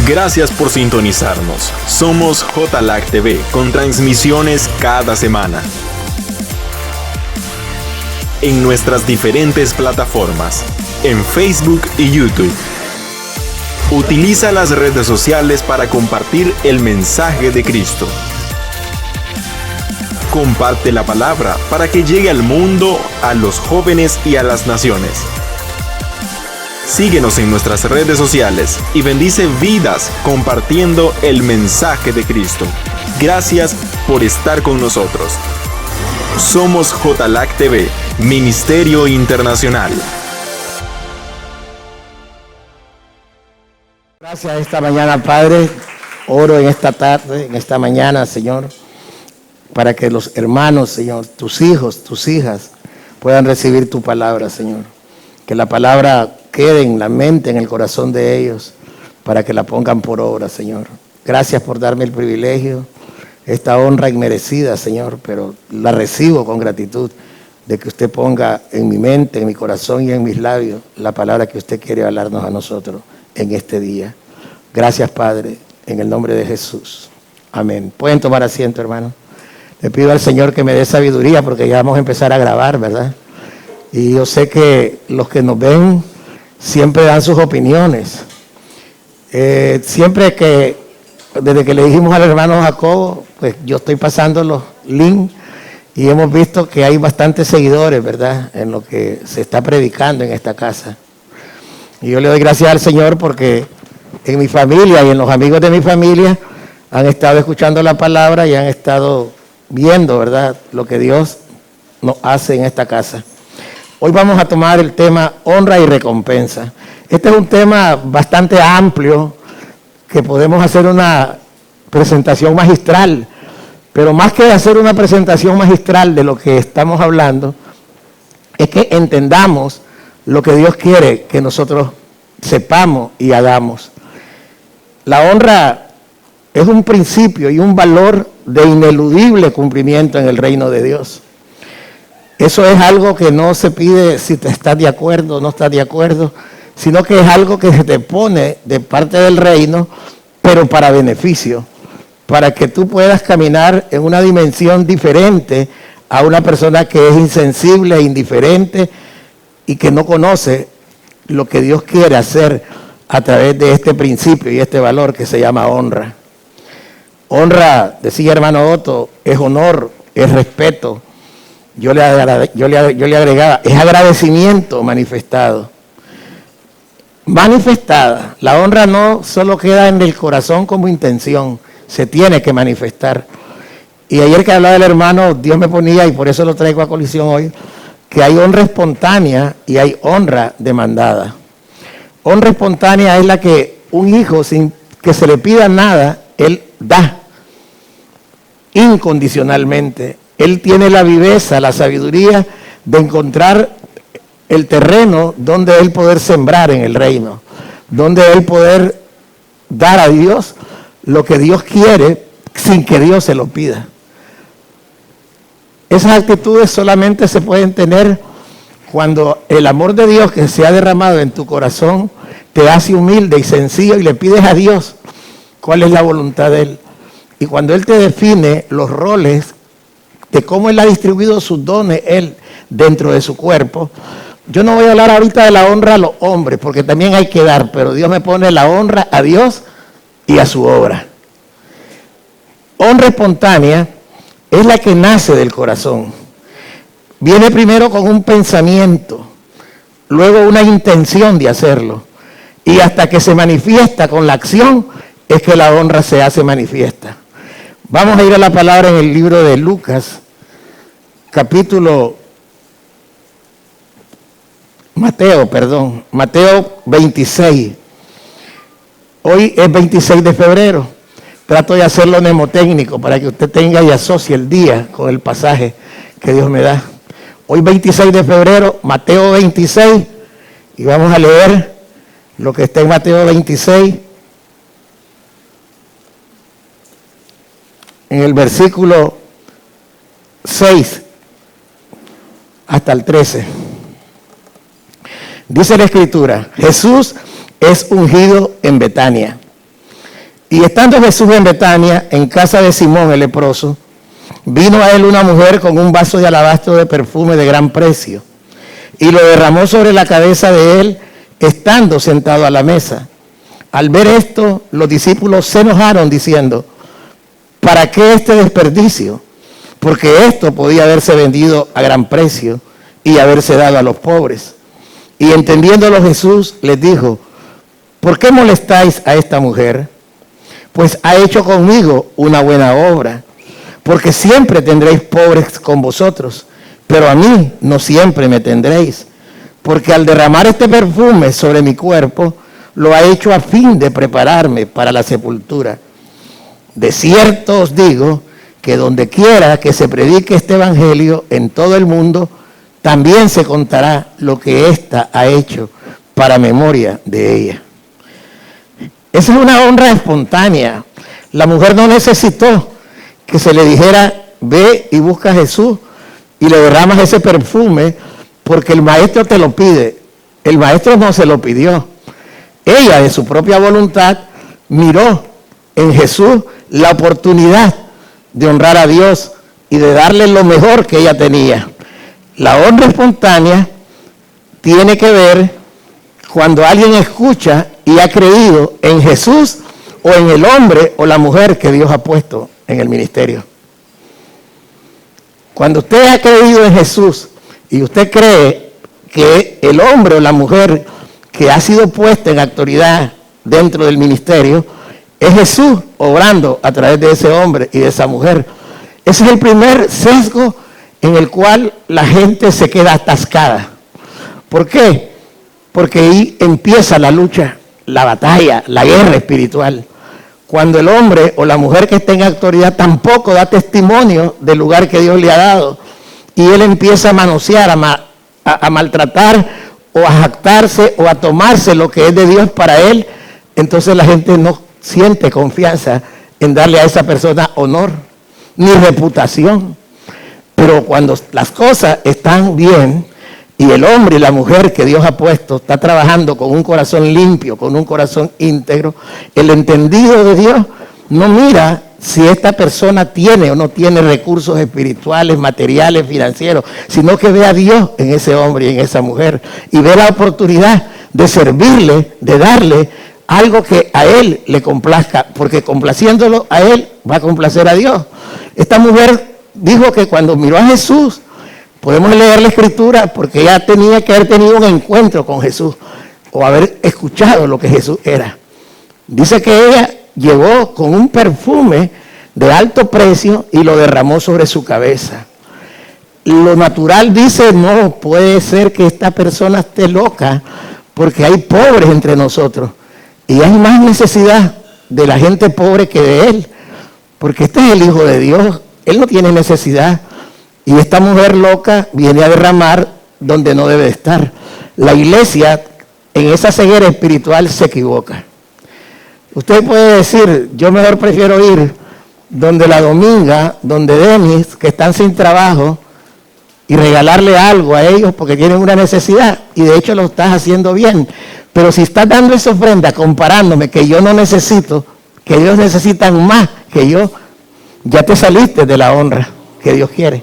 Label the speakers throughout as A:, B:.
A: Gracias por sintonizarnos. Somos JLAC TV con transmisiones cada semana en nuestras diferentes plataformas, en Facebook y YouTube. Utiliza las redes sociales para compartir el mensaje de Cristo. Comparte la palabra para que llegue al mundo, a los jóvenes y a las naciones. Síguenos en nuestras redes sociales y bendice vidas compartiendo el mensaje de Cristo. Gracias por estar con nosotros. Somos JLAC TV, Ministerio Internacional.
B: Gracias esta mañana, Padre. Oro en esta tarde, en esta mañana, Señor, para que los hermanos, Señor, tus hijos, tus hijas, puedan recibir tu palabra, Señor. Que la palabra quede en la mente, en el corazón de ellos, para que la pongan por obra, Señor. Gracias por darme el privilegio, esta honra inmerecida, Señor, pero la recibo con gratitud de que usted ponga en mi mente, en mi corazón y en mis labios la palabra que usted quiere hablarnos a nosotros en este día. Gracias, Padre, en el nombre de Jesús. Amén. Pueden tomar asiento, hermano. Le pido al Señor que me dé sabiduría porque ya vamos a empezar a grabar, ¿verdad? Y yo sé que los que nos ven siempre dan sus opiniones. Siempre que, desde que le dijimos al hermano Jacobo, pues yo estoy pasando los links y hemos visto que hay bastantes seguidores, ¿verdad?, en lo que se está predicando en esta casa. Y yo le doy gracias al Señor porque en mi familia y en los amigos de mi familia han estado escuchando la palabra y han estado viendo, ¿verdad?, lo que Dios nos hace en esta casa. Hoy vamos a tomar el tema honra y recompensa. Este es un tema bastante amplio que podemos hacer una presentación magistral, pero más que hacer una presentación magistral de lo que estamos hablando, es que entendamos lo que Dios quiere que nosotros sepamos y hagamos. La honra es un principio y un valor de ineludible cumplimiento en el reino de Dios. Eso es algo que no se pide si te estás de acuerdo o no estás de acuerdo, sino que es algo que se te pone de parte del reino, pero para beneficio, para que tú puedas caminar en una dimensión diferente a una persona que es insensible e indiferente y que no conoce lo que Dios quiere hacer a través de este principio y este valor que se llama honra. Honra, decía hermano Otto, es honor, es respeto. Yo le agregaba, es agradecimiento manifestado. Manifestada. La honra no solo queda en el corazón como intención, se tiene que manifestar. Y ayer que hablaba el hermano, Dios me ponía, y por eso lo traigo a colisión hoy, que hay honra espontánea y hay honra demandada. Honra espontánea es la que un hijo, sin que se le pida nada, él da incondicionalmente. Él tiene la viveza, la sabiduría de encontrar el terreno donde él poder sembrar en el reino, donde él poder dar a Dios lo que Dios quiere sin que Dios se lo pida. Esas actitudes solamente se pueden tener cuando el amor de Dios que se ha derramado en tu corazón te hace humilde y sencillo y le pides a Dios cuál es la voluntad de Él. Y cuando Él te define los roles de cómo Él ha distribuido sus dones, Él, dentro de su cuerpo. Yo no voy a hablar ahorita de la honra a los hombres, porque también hay que dar, pero Dios me pone la honra a Dios y a su obra. Honra espontánea es la que nace del corazón. Viene primero con un pensamiento, luego una intención de hacerlo, y hasta que se manifiesta con la acción, es que la honra se hace manifiesta. Vamos a ir a la palabra en el libro de Lucas, Mateo 26. Hoy es 26 de febrero. Trato de hacerlo mnemotécnico para que usted tenga y asocie el día con el pasaje que Dios me da. Hoy 26 de febrero, Mateo 26, y vamos a leer lo que está en Mateo 26, en el versículo 6 hasta el 13. Dice la Escritura: Jesús es ungido en Betania, Y estando Jesús en Betania, en casa de Simón el leproso, vino a él una mujer con un vaso de alabastro de perfume de gran precio, y lo derramó sobre la cabeza de él, estando sentado a la mesa. Al ver esto, los discípulos se enojaron, diciendo: ¿para qué este desperdicio? Porque esto podía haberse vendido a gran precio y haberse dado a los pobres. Y entendiéndolo Jesús les dijo: ¿por qué molestáis a esta mujer? Pues ha hecho conmigo una buena obra. Porque siempre tendréis pobres con vosotros, pero a mí no siempre me tendréis. Porque al derramar este perfume sobre mi cuerpo, lo ha hecho a fin de prepararme para la sepultura. De cierto os digo que donde quiera que se predique este evangelio en todo el mundo, también se contará lo que ésta ha hecho para memoria de ella. Esa es una honra espontánea. La mujer no necesitó que se le dijera: ve y busca a Jesús y le derramas ese perfume, porque el maestro te lo pide. El maestro no se lo pidió. Ella, de su propia voluntad, miró en Jesús la oportunidad de honrar a Dios y de darle lo mejor que ella tenía. La honra espontánea tiene que ver cuando alguien escucha y ha creído en Jesús o en el hombre o la mujer que Dios ha puesto en el ministerio. Cuando usted ha creído en Jesús y usted cree que el hombre o la mujer que ha sido puesta en autoridad dentro del ministerio es Jesús obrando a través de ese hombre y de esa mujer, ese es el primer sesgo en el cual la gente se queda atascada. ¿Por qué? Porque ahí empieza la lucha, la batalla, la guerra espiritual. Cuando el hombre o la mujer que está en autoridad tampoco da testimonio del lugar que Dios le ha dado, y él empieza a manosear, a maltratar o a jactarse o a tomarse lo que es de Dios para él, entonces la gente no siente confianza en darle a esa persona honor ni reputación. Pero cuando las cosas están bien y el hombre y la mujer que Dios ha puesto está trabajando con un corazón limpio, con un corazón íntegro, el entendido de Dios no mira si esta persona tiene o no tiene recursos espirituales, materiales, financieros, sino que ve a Dios en ese hombre y en esa mujer y ve la oportunidad de servirle, de darle algo que a él le complazca, porque complaciéndolo a él va a complacer a Dios. Esta mujer dijo que cuando miró a Jesús, podemos leer la escritura, porque ella tenía que haber tenido un encuentro con Jesús o haber escuchado lo que Jesús era. Dice que ella llegó con un perfume de alto precio y lo derramó sobre su cabeza. Lo natural dice: no puede ser que esta persona esté loca, porque hay pobres entre nosotros y hay más necesidad de la gente pobre que de él, porque este es el Hijo de Dios, él no tiene necesidad. Y esta mujer loca viene a derramar donde no debe estar. La iglesia en esa ceguera espiritual se equivoca. Usted puede decir: yo mejor prefiero ir donde la Dominga, donde Denis, que están sin trabajo, y regalarle algo a ellos porque tienen una necesidad, y de hecho lo estás haciendo bien. Pero si estás dando esa ofrenda comparándome que yo no necesito, que ellos necesitan más que yo, ya te saliste de la honra que Dios quiere.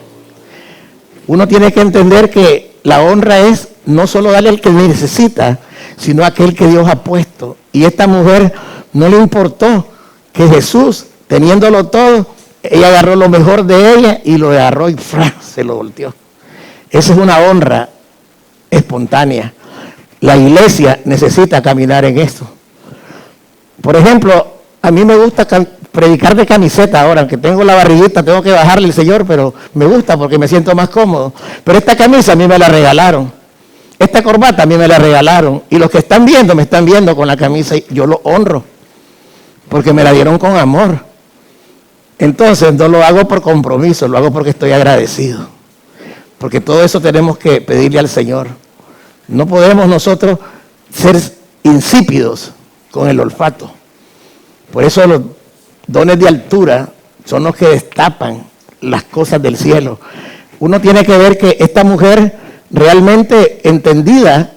B: Uno tiene que entender que la honra es no solo darle al que necesita, sino a aquel que Dios ha puesto. Y esta mujer no le importó que Jesús, teniéndolo todo, ella agarró lo mejor de ella y lo agarró y ¡fra!, se lo volteó. Esa es una honra espontánea. La iglesia necesita caminar en esto. Por ejemplo, a mí me gusta predicar de camiseta ahora, aunque tengo la barriguita, tengo que bajarle el Señor, pero me gusta porque me siento más cómodo. Pero esta camisa a mí me la regalaron. Esta corbata a mí me la regalaron. Y los que están viendo, me están viendo con la camisa y yo lo honro, porque me la dieron con amor. Entonces no lo hago por compromiso, lo hago porque estoy agradecido. Porque todo eso tenemos que pedirle al Señor. No podemos nosotros ser insípidos con el olfato. Por eso los dones de altura son los que destapan las cosas del cielo. Uno tiene que ver que esta mujer realmente entendida,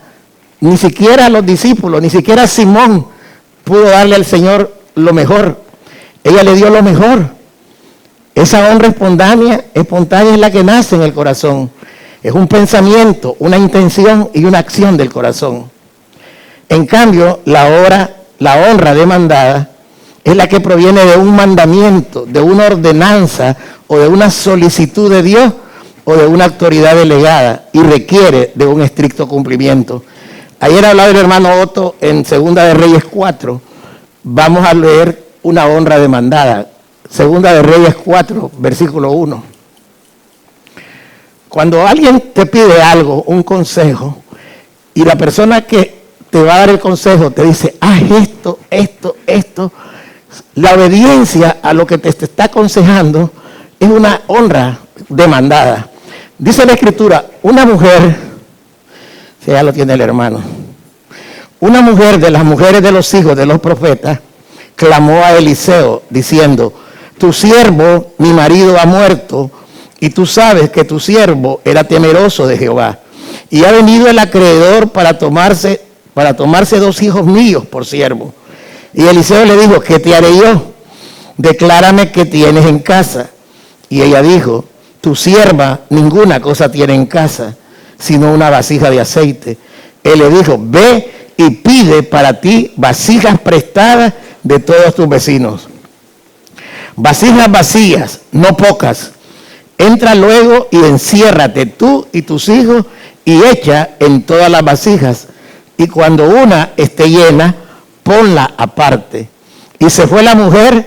B: ni siquiera los discípulos, ni siquiera Simón pudo darle al Señor lo mejor Ella le dio lo mejor. Esa honra espontánea es la que nace en el corazón. Es un pensamiento, una intención y una acción del corazón. En cambio, la honra demandada es la que proviene de un mandamiento, de una ordenanza o de una solicitud de Dios o de una autoridad delegada y requiere de un estricto cumplimiento. Ayer hablaba el hermano Otto en 2 de Reyes 4. Vamos a leer una honra demandada. 2 de Reyes 4, versículo 1. Cuando alguien te pide algo, un consejo, y la persona que te va a dar el consejo te dice, haz esto, esto, la obediencia a lo que te está aconsejando es una honra demandada. Dice la Escritura, una mujer, si ya lo tiene el hermano, una mujer de las mujeres de los hijos de los profetas clamó a Eliseo diciendo, tu siervo, mi marido, ha muerto, y tú sabes que tu siervo era temeroso de Jehová. Y ha venido el acreedor para tomarse 2 hijos míos por siervo. Y Eliseo le dijo, ¿qué te haré yo? Declárame qué tienes en casa. Y ella dijo, tu sierva ninguna cosa tiene en casa, sino una vasija de aceite. Él le dijo, ve y pide para ti vasijas prestadas de todos tus vecinos. Vasijas vacías, no pocas. Entra luego y enciérrate tú y tus hijos y echa en todas las vasijas. Y cuando una esté llena, ponla aparte. Y se fue la mujer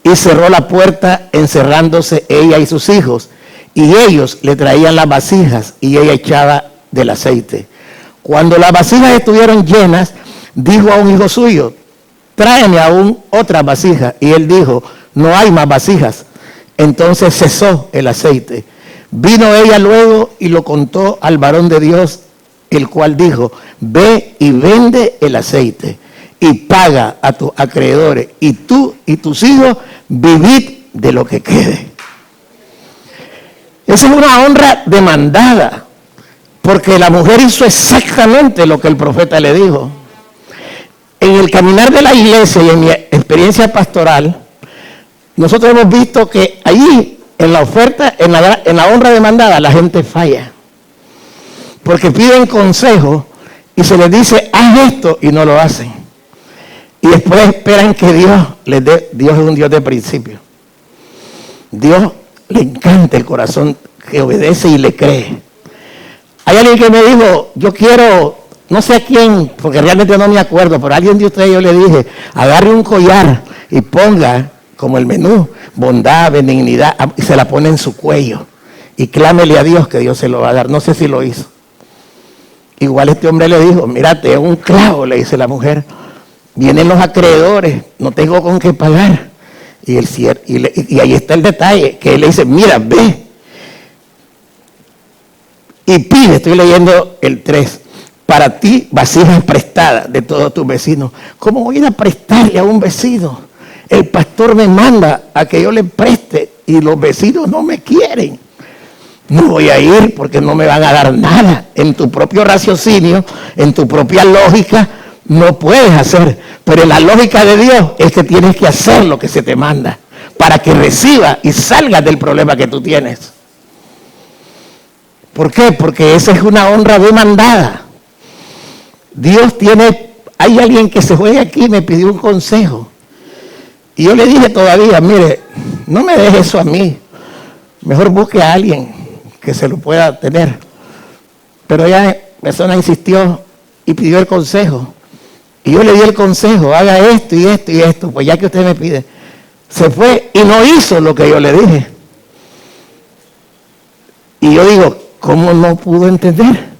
B: y cerró la puerta, encerrándose ella y sus hijos. Y ellos le traían las vasijas y ella echaba del aceite. Cuando las vasijas estuvieron llenas, dijo a un hijo suyo, tráeme aún otra vasija. Y él dijo, no hay más vasijas. Entonces cesó el aceite. Vino ella luego y lo contó al varón de Dios, el cual dijo, ve y vende el aceite y paga a tus acreedores, y tú y tus hijos vivid de lo que quede. Esa es una honra demandada, porque la mujer hizo exactamente lo que el profeta le dijo. En el caminar de la iglesia y en mi experiencia pastoral, nosotros hemos visto que allí, en la oferta, en la honra demandada, la gente falla. Porque piden consejo y se les dice, haz esto, y no lo hacen. Y después esperan que Dios les dé. Dios es un Dios de principio. Dios le encanta el corazón que obedece y le cree. Hay alguien que me dijo, yo quiero, no sé a quién, porque realmente no me acuerdo, pero a alguien de ustedes yo le dije, agarre un collar y ponga como el menú, bondad, benignidad, y se la pone en su cuello. Y clámele a Dios que Dios se lo va a dar. No sé si lo hizo. Igual este hombre le dijo, mírate, es un clavo, le dice la mujer. Vienen los acreedores, no tengo con qué pagar. Y ahí está el detalle, que él le dice, mira, ve. Y pide, estoy leyendo el 3, para ti vasijas prestadas de todos tus vecinos. ¿Cómo voy a ir a prestarle a un vecino? El pastor me manda a que yo le preste y los vecinos no me quieren. No voy a ir porque no me van a dar nada. En tu propio raciocinio, en tu propia lógica, no puedes hacer. Pero en la lógica de Dios es que tienes que hacer lo que se te manda para que recibas y salgas del problema que tú tienes. ¿Por qué? Porque esa es una honra demandada. Hay alguien que se fue aquí y me pidió un consejo. Y yo le dije todavía, mire, no me deje eso a mí. Mejor busque a alguien que se lo pueda tener. Pero ella, persona insistió y pidió el consejo. Y yo le di el consejo, haga esto y esto y esto, pues ya que usted me pide. Se fue y no hizo lo que yo le dije. Y yo digo, ¿cómo no pudo entender?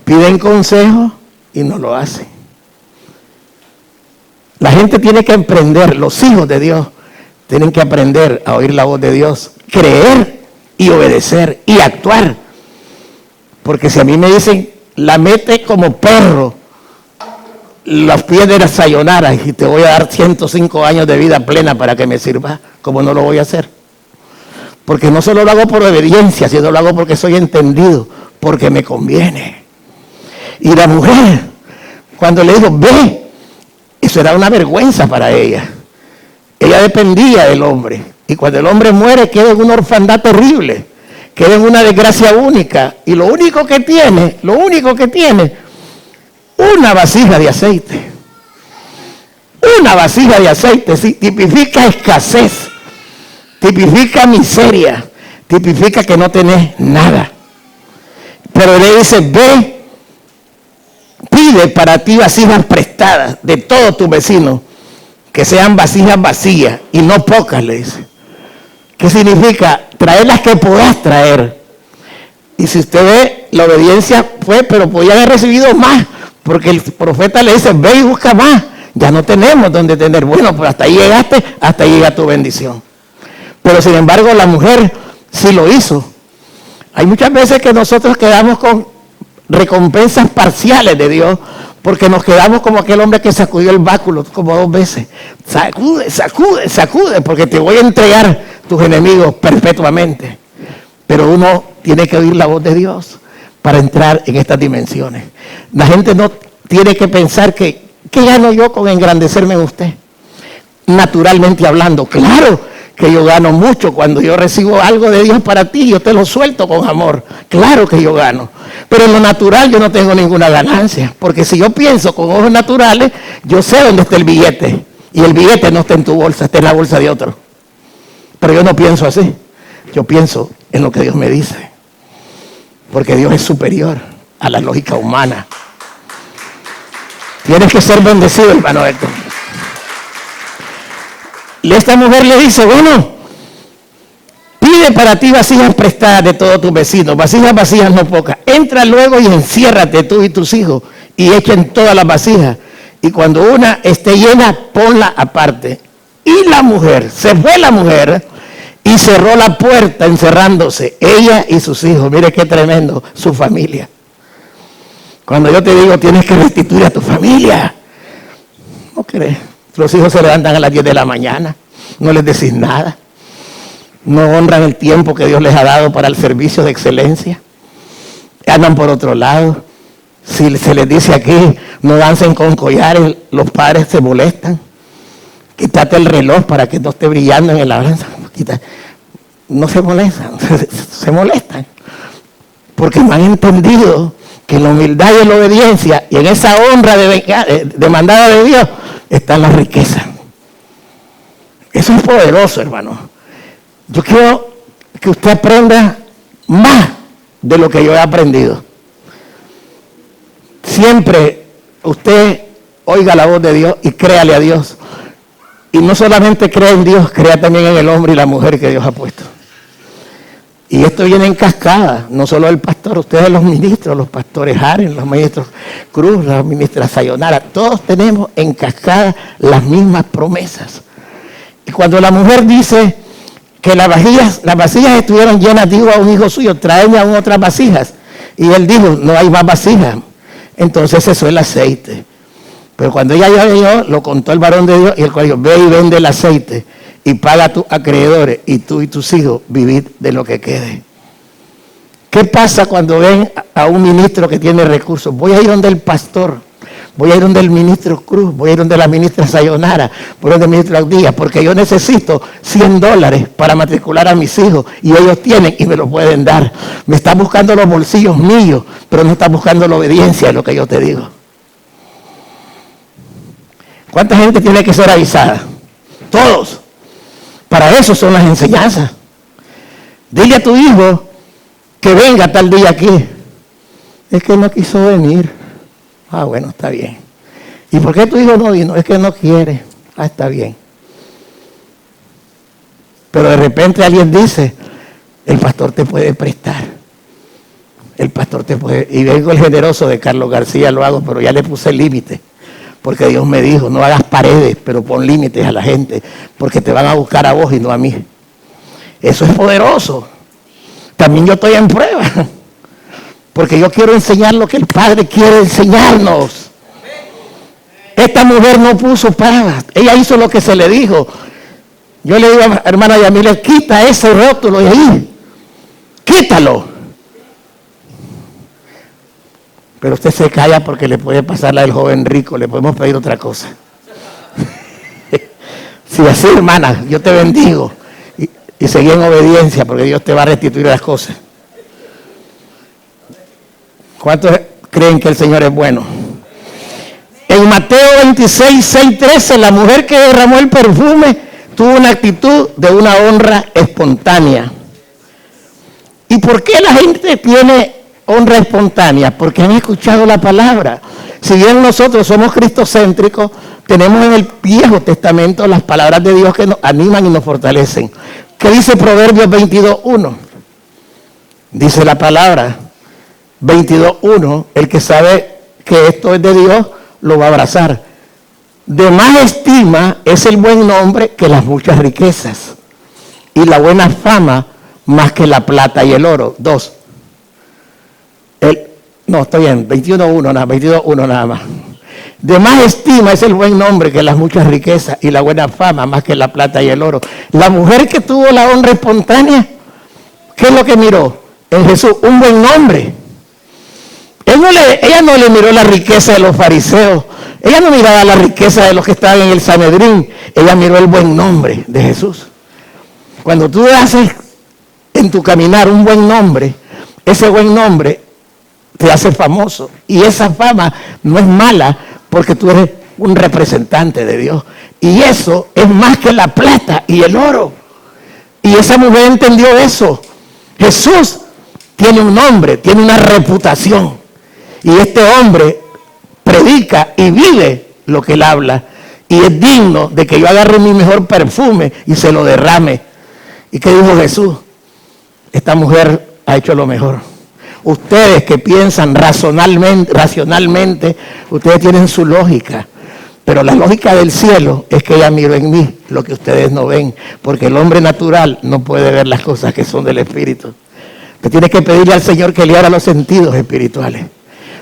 B: Piden consejo y no lo hacen. La gente tiene que aprender, los hijos de Dios tienen que aprender a oír la voz de Dios, creer y obedecer y actuar. Porque si a mí me dicen, la mete como perro, los pies de la sayonara y te voy a dar 105 años de vida plena para que me sirva, ¿cómo no lo voy a hacer? Porque no solo lo hago por obediencia, sino lo hago porque soy entendido, porque me conviene. Y la mujer, cuando le dijo, ve, eso era una vergüenza para ella. Ella dependía del hombre. Y cuando el hombre muere, queda en una orfandad terrible. Queda en una desgracia única. Y lo único que tiene, una vasija de aceite. Una vasija de aceite, sí, tipifica escasez, tipifica miseria, tipifica que no tenés nada. Pero le dice, ve, pide para ti vasijas prestadas de todos tus vecinos, que sean vasijas vacías y no pocas, le dice. ¿Qué significa? Traer las que puedas traer. Y si usted ve, la obediencia fue, pero podía haber recibido más, porque el profeta le dice, ve y busca más. Ya no tenemos donde tener. Bueno, pues hasta ahí llegaste, hasta ahí llega tu bendición. Pero sin embargo, la mujer sí lo hizo. Hay muchas veces que nosotros quedamos con recompensas parciales de Dios, porque nos quedamos como aquel hombre que sacudió el báculo como 2 veces. Sacude, sacude, sacude, porque te voy a entregar tus enemigos perpetuamente. Pero uno tiene que oír la voz de Dios para entrar en estas dimensiones. La gente no tiene que pensar que ¿qué gano yo con engrandecerme en usted? Naturalmente hablando, claro que yo gano mucho cuando yo recibo algo de Dios para ti, yo te lo suelto con amor, claro que yo gano. Pero en lo natural yo no tengo ninguna ganancia, porque si yo pienso con ojos naturales, yo sé dónde está el billete, y el billete no está en tu bolsa, está en la bolsa de otro. Pero yo no pienso así, yo pienso en lo que Dios me dice, porque Dios es superior a la lógica humana. Tienes que ser bendecido, hermano Héctor. Y esta mujer le dice, bueno, pide para ti vasijas prestadas de todos tus vecinos, vasijas vacías no pocas. Entra luego y enciérrate tú y tus hijos y echen todas las vasijas. Y cuando una esté llena, ponla aparte. Y la mujer, se fue la mujer y cerró la puerta encerrándose, ella y sus hijos. Mire qué tremendo, su familia. Cuando yo te digo, tienes que restituir a tu familia. ¿No crees? Los hijos se levantan a las 10 de la mañana. No les decís nada. No honran el tiempo que Dios les ha dado para el servicio de excelencia. Andan por otro lado. Si se les dice aquí, no dancen con collares, los padres se molestan. Quítate el reloj para que no esté brillando en el abrazo. No se molestan, se molestan. Porque no han entendido que en la humildad y en la obediencia y en esa honra demandada de Dios está la riqueza. Eso es poderoso, hermano. Yo quiero que usted aprenda más de lo que yo he aprendido. Siempre usted oiga la voz de Dios y créale a Dios. Y no solamente crea en Dios, crea también en el hombre y la mujer que Dios ha puesto. Y esto viene en cascada, no solo el pastor, ustedes los ministros, los pastores Jaren, los ministros Cruz, las ministras Sayonara, todos tenemos en cascada las mismas promesas. Y cuando la mujer dice que las vasijas estuvieron llenas, dijo a un hijo suyo, tráeme aún otras vasijas. Y él dijo, no hay más vasijas. Entonces cesó el aceite. Pero cuando ella ya llegó, lo contó el varón de Dios y el cual dijo, ve y vende el aceite y paga a tus acreedores y tú y tus hijos vivid de lo que quede. ¿Qué pasa cuando ven a un ministro que tiene recursos? Voy a ir donde el pastor, voy a ir donde el ministro Cruz, voy a ir donde la ministra Sayonara, voy a ir donde el ministro Díaz, porque yo necesito $100 para matricular a mis hijos y ellos tienen y me lo pueden dar. Me están buscando los bolsillos míos, pero no están buscando la obediencia de lo que yo te digo. ¿Cuánta gente tiene que ser avisada? Todos. Para eso son las enseñanzas. Dile a tu hijo que venga tal día aquí. Es que no quiso venir. Ah, bueno, está bien. ¿Y por qué tu hijo no vino? Es que no quiere. Ah, está bien. Pero de repente alguien dice, el pastor te puede prestar. El pastor te puede... Y vengo el generoso de Carlos García, lo hago, pero ya le puse límite. Porque Dios me dijo, no hagas paredes, pero pon límites a la gente, porque te van a buscar a vos y no a mí. Eso es poderoso. También yo estoy en prueba, porque yo quiero enseñar lo que el Padre quiere enseñarnos. Esta mujer no puso pruebas, ella hizo lo que se le dijo. Yo le digo a hermana Yamile, quita ese rótulo de ahí, quítalo. Pero usted se calla porque le puede pasar la del joven rico, le podemos pedir otra cosa. Si así, hermana, yo te bendigo y seguí en obediencia porque Dios te va a restituir las cosas. ¿Cuántos creen que el Señor es bueno? En Mateo 26, 6, 13, la mujer que derramó el perfume tuvo una actitud de una honra espontánea. ¿Y por qué la gente tiene honra espontánea? Porque han escuchado la palabra. Si bien nosotros somos cristocéntricos, tenemos en el Viejo Testamento las palabras de Dios que nos animan y nos fortalecen. ¿Qué dice Proverbios 22:1? Dice la palabra 22:1, el que sabe que esto es de Dios, lo va a abrazar. De más estima es el buen nombre que las muchas riquezas, y la fama más que la plata y el oro. 2. No, está bien, 22:1 nada más. De más estima es el buen nombre que las muchas riquezas, y la buena fama más que la plata y el oro. La mujer que tuvo la honra espontánea, ¿qué es lo que miró? En Jesús, un buen nombre. Ella no le miró la riqueza de los fariseos. Ella no miraba la riqueza de los que estaban en el Sanedrín. Ella miró el buen nombre de Jesús. Cuando tú haces en tu caminar un buen nombre, ese buen nombre te hace famoso. Y esa fama no es mala porque tú eres un representante de Dios. Y eso es más que la plata y el oro. Y esa mujer entendió eso. Jesús tiene un nombre, tiene una reputación. Y este hombre predica y vive lo que él habla. Y es digno de que yo agarre mi mejor perfume y se lo derrame. ¿Y qué dijo Jesús? Esta mujer ha hecho lo mejor. Ustedes que piensan racionalmente, ustedes tienen su lógica. Pero la lógica del cielo es que ella miró en mí lo que ustedes no ven. Porque el hombre natural no puede ver las cosas que son del Espíritu. Usted tiene que pedirle al Señor que le abra los sentidos espirituales,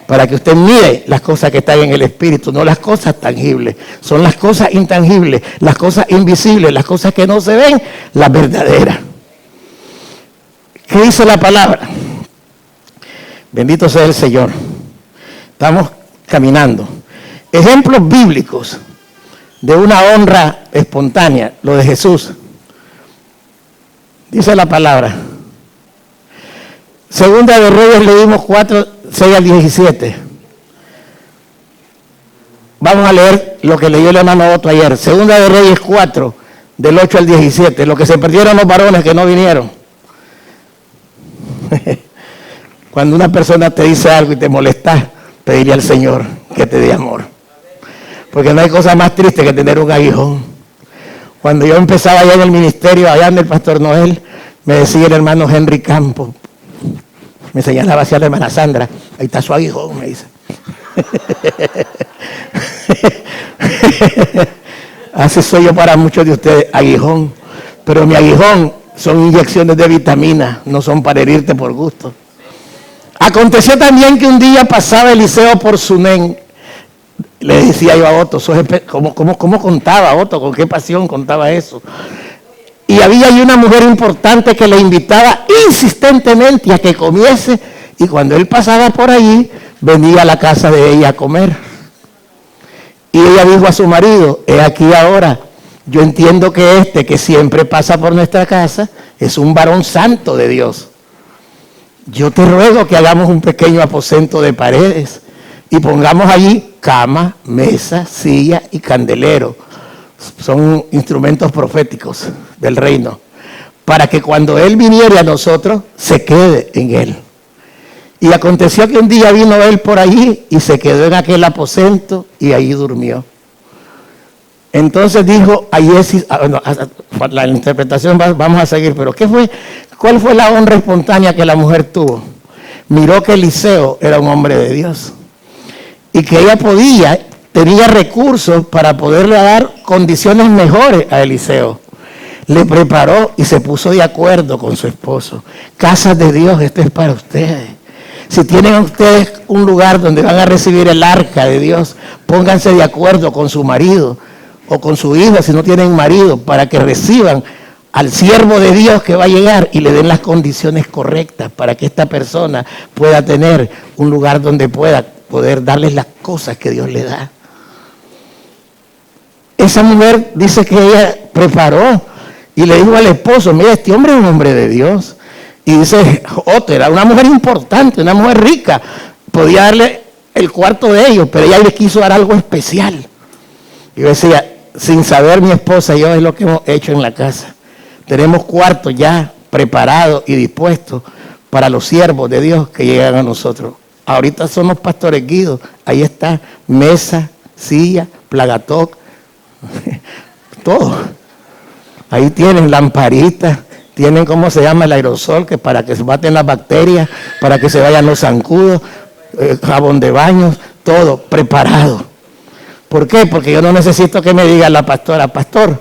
B: para que usted mire las cosas que están en el Espíritu, no las cosas tangibles. Son las cosas intangibles, las cosas invisibles, las cosas que no se ven, las verdaderas. ¿Qué dice la palabra? Bendito sea el Señor. Estamos caminando. Ejemplos bíblicos de una honra espontánea, lo de Jesús. Dice la palabra. Segunda de Reyes leímos 4, 6 al 17. Vamos a leer lo que leyó el hermano Otto ayer. Segunda de Reyes 4, del 8 al 17. Lo que se perdieron los varones que no vinieron. Cuando una persona te dice algo y te molesta, pedirle al Señor que te dé amor. Porque no hay cosa más triste que tener un aguijón. Cuando yo empezaba allá en el ministerio, allá en el pastor Noel, me decía el hermano Henry Campos, me señalaba hacia la hermana Sandra, ahí está su aguijón, me dice. Así soy yo para muchos de ustedes, aguijón. Pero mi aguijón son inyecciones de vitamina, no son para herirte por gusto. Aconteció también que un día pasaba Eliseo por Sunén. Le decía yo a Otto, ¿cómo contaba Otto? ¿Con qué pasión contaba eso? Y había ahí una mujer importante que le invitaba insistentemente a que comiese. Y cuando él pasaba por allí, venía a la casa de ella a comer. Y ella dijo a su marido, he aquí ahora, yo entiendo que que siempre pasa por nuestra casa, es un varón santo de Dios. Yo te ruego que hagamos un pequeño aposento de paredes y pongamos allí cama, mesa, silla y candelero. Son instrumentos proféticos del reino, para que cuando él viniera a nosotros, se quede en él. Y aconteció que un día vino él por allí y se quedó en aquel aposento y allí durmió. Entonces dijo, la interpretación vamos a seguir, pero ¿cuál fue la honra espontánea que la mujer tuvo? Miró que Eliseo era un hombre de Dios y que ella tenía recursos para poderle dar condiciones mejores a Eliseo. Le preparó y se puso de acuerdo con su esposo. Casas de Dios, esto es para ustedes. Si tienen ustedes un lugar donde van a recibir el arca de Dios, pónganse de acuerdo con su marido o con su hijo si no tienen marido, para que reciban al siervo de Dios que va a llegar y le den las condiciones correctas para que esta persona pueda tener un lugar donde poder darles las cosas que Dios le da. Esa mujer dice que ella preparó y le dijo al esposo, mira, este hombre es un hombre de Dios. Y dice, Otto era una mujer importante, una mujer rica, podía darle el cuarto de ellos, pero ella le quiso dar algo especial. Y yo decía, sin saber mi esposa y yo es lo que hemos hecho en la casa. Tenemos cuartos ya preparados y dispuestos para los siervos de Dios que llegan a nosotros. Ahorita somos pastores guidos, ahí está, mesa, silla, plagatoc, todo. Ahí tienen lamparitas, tienen, ¿cómo se llama? El aerosol, que para que se baten las bacterias, para que se vayan los zancudos, jabón de baños, todo preparado. ¿Por qué? Porque yo no necesito que me diga la pastora, pastor,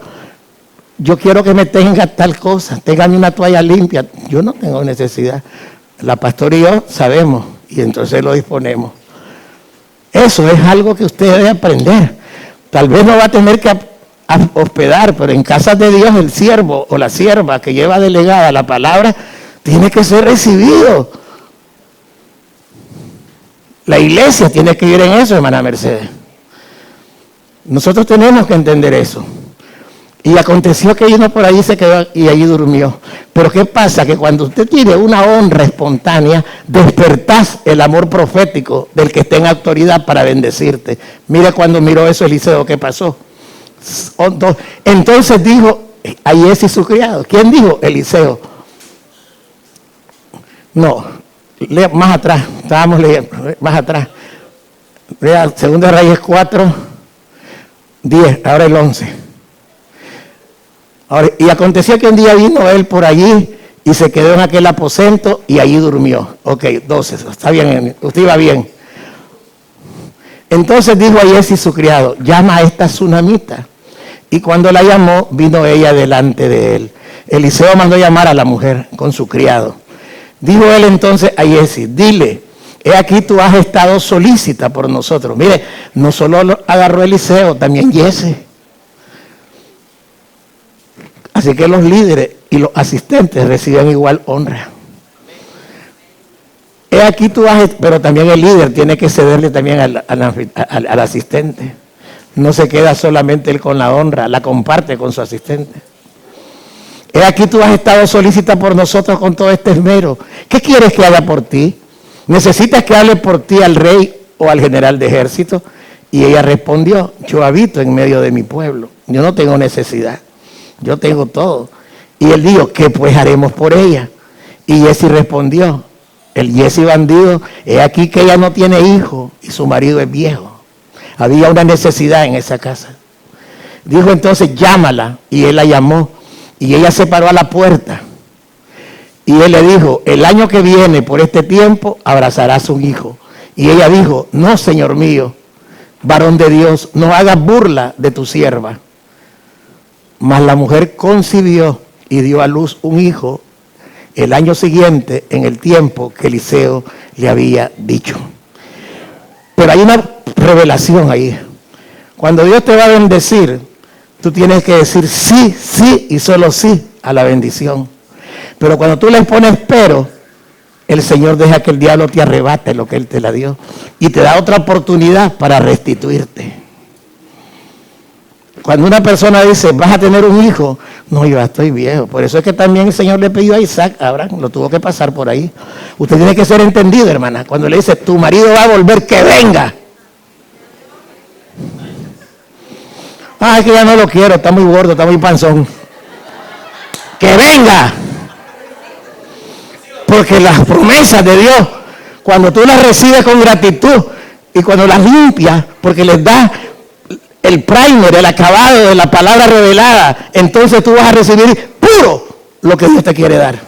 B: yo quiero que me tenga tal cosa, téngame una toalla limpia. Yo no tengo necesidad. La pastora y yo sabemos y entonces lo disponemos. Eso es algo que usted debe aprender. Tal vez no va a tener que hospedar, pero en casas de Dios el siervo o la sierva que lleva delegada la palabra tiene que ser recibido. La iglesia tiene que ir en eso, hermana Mercedes. Nosotros tenemos que entender eso. Y aconteció que uno por ahí se quedó y allí durmió. Pero ¿qué pasa? Que cuando usted tiene una honra espontánea, despertás el amor profético del que está en autoridad para bendecirte. Mira cuando miró eso Eliseo, ¿qué pasó? Entonces dijo, ahí es su criado. ¿Quién dijo? Eliseo. No, lea más atrás, estábamos leyendo, más atrás. Lea 2 Reyes 4, 10, ahora el 11. Ahora, y aconteció que un día vino él por allí y se quedó en aquel aposento y allí durmió. Ok, 12, está bien, usted iba bien. Entonces dijo a Giezi su criado, llama a esta tsunamita. Y cuando la llamó, vino ella delante de él. Eliseo mandó llamar a la mujer con su criado. Dijo él entonces a Giezi, dile, he aquí tú has estado solícita por nosotros. Mire, no solo agarró Eliseo, también Giezi. Así que los líderes y los asistentes reciben igual honra. He aquí tú has, pero también el líder tiene que cederle también al asistente. No se queda solamente él con la honra, la comparte con su asistente. He aquí tú has estado solícita por nosotros con todo este esmero. ¿Qué quieres que haga por ti? ¿Necesitas que hable por ti al rey o al general de ejército? Y ella respondió, yo habito en medio de mi pueblo. Yo no tengo necesidad. Yo tengo todo. Y él dijo, ¿qué pues haremos por ella? Y Giezi respondió, el Giezi bandido, he aquí que ella no tiene hijo y su marido es viejo. Había una necesidad en esa casa. Dijo entonces, llámala. Y él la llamó. Y ella se paró a la puerta. Y él le dijo, el año que viene, por este tiempo, abrazarás un hijo. Y ella dijo, no, señor mío, varón de Dios, no hagas burla de tu sierva. Mas la mujer concibió y dio a luz un hijo el año siguiente, en el tiempo que Eliseo le había dicho. Pero hay una revelación ahí. Cuando Dios te va a bendecir, tú tienes que decir sí, sí y solo sí a la bendición. Pero cuando tú le pones pero, el Señor deja que el diablo te arrebate lo que Él te la dio y te da otra oportunidad para restituirte. Cuando una persona dice, vas a tener un hijo, no, yo ya estoy viejo. Por eso es que también el Señor le pidió a Isaac, a Abraham, lo tuvo que pasar por ahí. Usted tiene que ser entendido, hermana. Cuando le dice, tu marido va a volver, que venga. Ah, es que ya no lo quiero, está muy gordo, está muy panzón. ¡Que venga! Porque las promesas de Dios, cuando tú las recibes con gratitud y cuando las limpias, porque les das el primer, el acabado de la palabra revelada, entonces tú vas a recibir puro lo que Dios te quiere dar.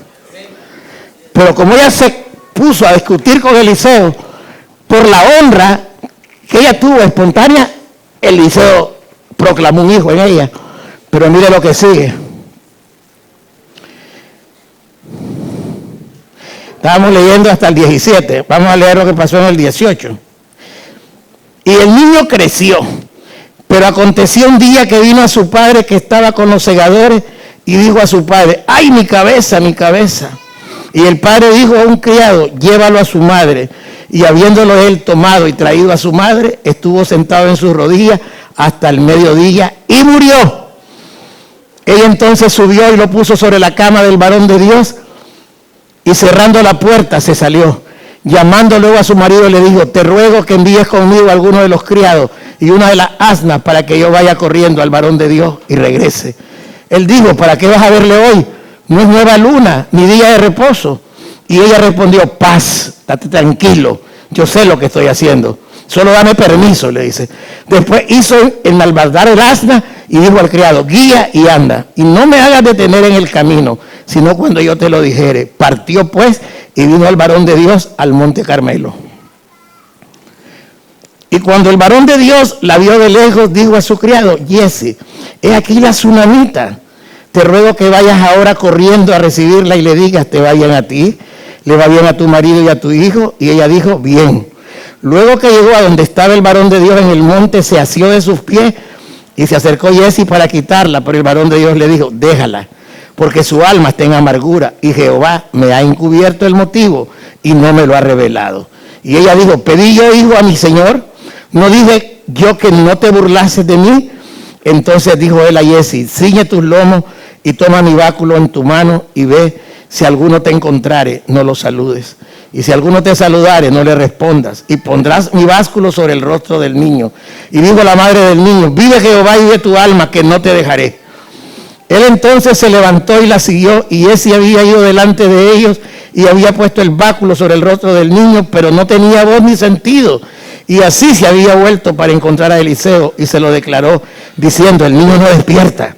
B: Pero como ella se puso a discutir con Eliseo por la honra que ella tuvo espontánea, Eliseo proclamó un hijo en ella. Pero mire lo que sigue. Estábamos leyendo hasta el 17. Vamos a leer lo que pasó en el 18. Y el niño creció. Pero aconteció un día que vino a su padre que estaba con los segadores y dijo a su padre, ¡ay, mi cabeza, mi cabeza! Y el padre dijo a un criado, llévalo a su madre. Y habiéndolo él tomado y traído a su madre, estuvo sentado en sus rodillas hasta el mediodía y murió. Ella entonces subió y lo puso sobre la cama del varón de Dios y cerrando la puerta se salió. Llamando luego a su marido le dijo, te ruego que envíes conmigo a alguno de los criados y una de las asnas para que yo vaya corriendo al varón de Dios y regrese. Él dijo, ¿para qué vas a verle hoy? No es nueva luna, ni día de reposo. Y ella respondió, paz, estate tranquilo, yo sé lo que estoy haciendo. Solo dame permiso, le dice. Después hizo enalbardar el asna y dijo al criado, guía y anda, y no me hagas detener en el camino, sino cuando yo te lo dijere. Partió pues y vino al varón de Dios al monte Carmelo. Y cuando el varón de Dios la vio de lejos, dijo a su criado, Giezi, he aquí la tsunamita. Te ruego que vayas ahora corriendo a recibirla y le digas, te va bien a ti, le va bien a tu marido y a tu hijo. Y ella dijo, bien. Luego que llegó a donde estaba el varón de Dios en el monte, se asió de sus pies y se acercó Giezi para quitarla. Pero el varón de Dios le dijo, déjala, porque su alma está en amargura y Jehová me ha encubierto el motivo y no me lo ha revelado. Y ella dijo, pedí yo hijo a mi señor, no dije yo que no te burlases de mí. Entonces dijo él a Giezi, ciñe tus lomos y toma mi báculo en tu mano y ve, si alguno te encontrare, no lo saludes. Y si alguno te saludare, no le respondas. Y pondrás mi báculo sobre el rostro del niño. Y dijo la madre del niño, vive Jehová y vive tu alma, que no te dejaré. Él entonces se levantó y la siguió, y Giezi había ido delante de ellos y había puesto el báculo sobre el rostro del niño, pero no tenía voz ni sentido. Y así se había vuelto para encontrar a Eliseo y se lo declaró, diciendo, el niño no despierta.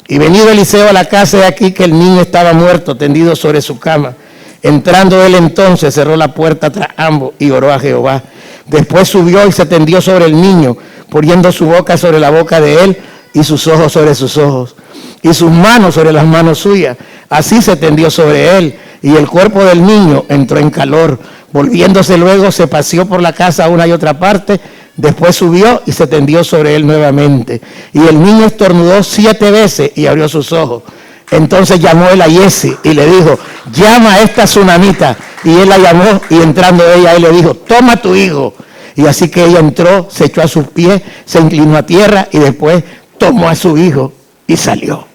B: Y venido Eliseo a la casa, de aquí que el niño estaba muerto, tendido sobre su cama. Entrando él entonces, cerró la puerta tras ambos y oró a Jehová. Después subió y se tendió sobre el niño, poniendo su boca sobre la boca de él y sus ojos sobre sus ojos, y sus manos sobre las manos suyas. Así se tendió sobre él, y el cuerpo del niño entró en calor. Volviéndose luego, se paseó por la casa a una y otra parte. Después subió y se tendió sobre él nuevamente. Y el niño estornudó 7 veces y abrió sus ojos. Entonces llamó él a Giezi y le dijo, llama a esta tsunamita. Y él la llamó y entrando ella, él le dijo, toma tu hijo. Y así que ella entró, se echó a sus pies, se inclinó a tierra y después tomó a su hijo y salió.